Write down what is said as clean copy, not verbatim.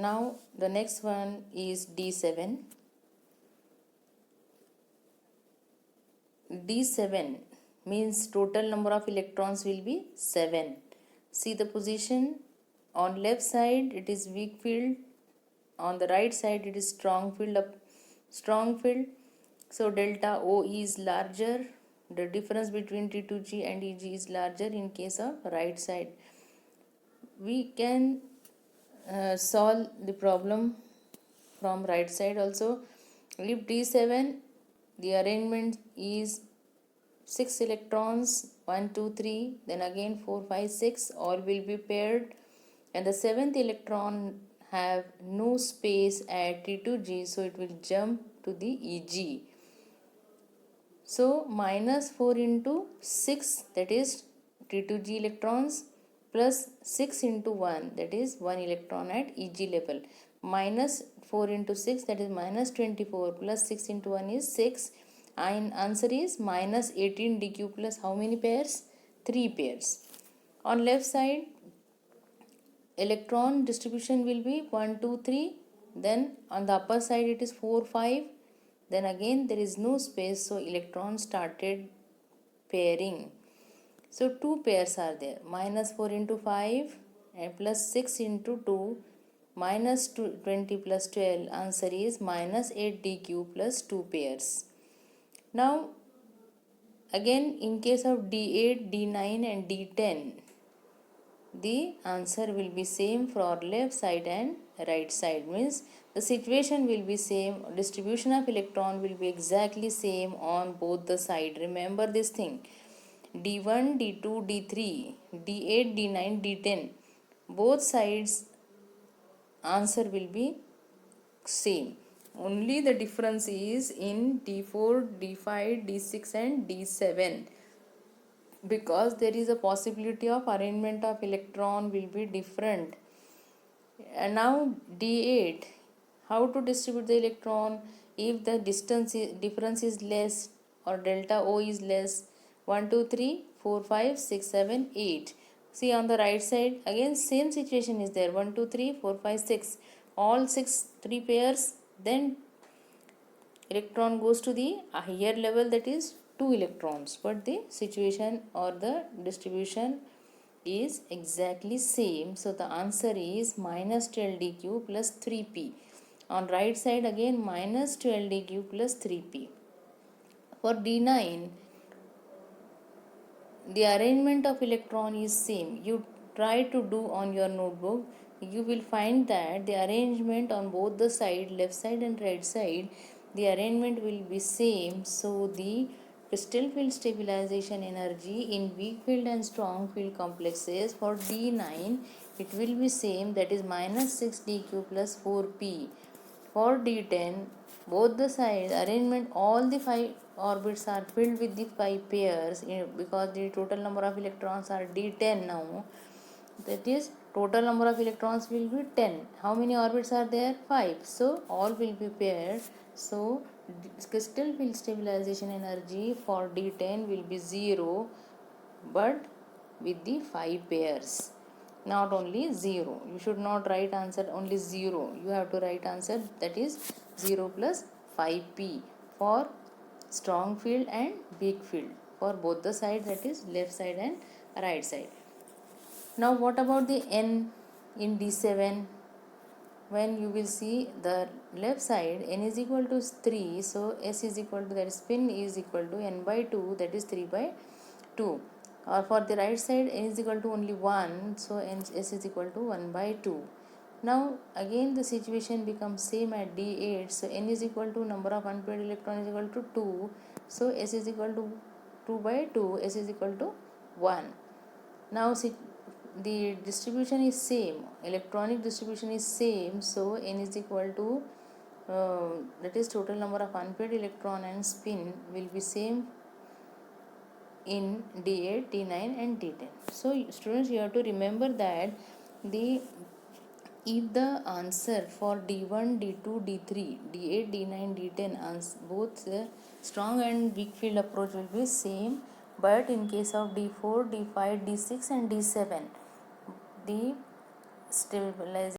Now the next one is D7. D7 means total number of electrons will be 7. See the position. On left side it is weak field, on the right side it is strong field. So delta O is larger, the difference between T2G and EG is larger in case of right side. We can solve the problem from right side also. If D7, the arrangement is 6 electrons, 1 2 3, then again 4 5 6, all will be paired, and the 7th electron have no space at T2G, so it will jump to the EG. So minus 4 into 6, that is T2G electrons, plus 6 into 1, that is 1 electron at EG level. Minus 4 into 6, that is minus 24, plus 6 into 1 is 6. And answer is minus 18 DQ plus how many pairs? 3 pairs. On left side, electron distribution will be 1 2 3, then on the upper side it is 4 5, then again there is no space, so electrons started pairing. So 2 pairs are there, minus 4 into 5 and plus 6 into 2, minus 20 plus 12, answer is minus 8 DQ plus 2 pairs. Now again in case of D8, D9 and D10, the answer will be same for left side and right side, means the situation will be same, distribution of electron will be exactly same on both the side. Remember this thing, D1, D2, D3, D8, D9, D10, both sides answer will be same. Only the difference is in D4, D5, D6 and D7, because there is a possibility of arrangement of electron will be different. And now D8, how to distribute the electron? If the difference is less or delta O is less, 1 2 3 4 5 6 7 8. See on the right side again same situation is there, 1 2 3 4 5 6, all 6 3 pairs, then electron goes to the higher level, that is 2 electrons, but the situation or the distribution is exactly same. So the answer is minus 12 dq plus 3p. On right side again minus 12 dq plus 3p. For D9, the arrangement of electron is same. You try to do on your notebook, you will find that the arrangement on both the side, left side and right side, the arrangement will be same. So the crystal field stabilization energy in weak field and strong field complexes for D9, it will be same, that is minus 6 dq plus 4p. For D10, both the sides arrangement, all the 5 orbits are filled with the 5 pairs, because the total number of electrons are D10 now. That is total number of electrons will be 10. How many orbits are there? 5. So all will be paired. So crystal field stabilization energy for D10 will be 0, but with the 5 pairs, not only 0. You should not write answer only 0, you have to write answer that is 0 plus 5p for strong field and weak field for both the sides, that is left side and right side. Now what about the n in D7? When you will see the left side, n is equal to 3, so s is equal to, that is spin is equal to n by 2, that is 3 by 2. Or for the right side, n is equal to only 1, so s is equal to 1 by 2. Now again the situation becomes same at D8, so n is equal to number of unpaired electrons is equal to 2, so s is equal to 2 by 2, s is equal to 1. Now the distribution is same, electronic distribution is same, so n is equal to that is total number of unpaired electron and spin will be same in D8, D9 and D10. So students, you have to remember that if the answer for D1, D2, D3, D8, D9, D10 both the strong and weak field approach will be same, but in case of D4, D5, D6 and D7, the stabilization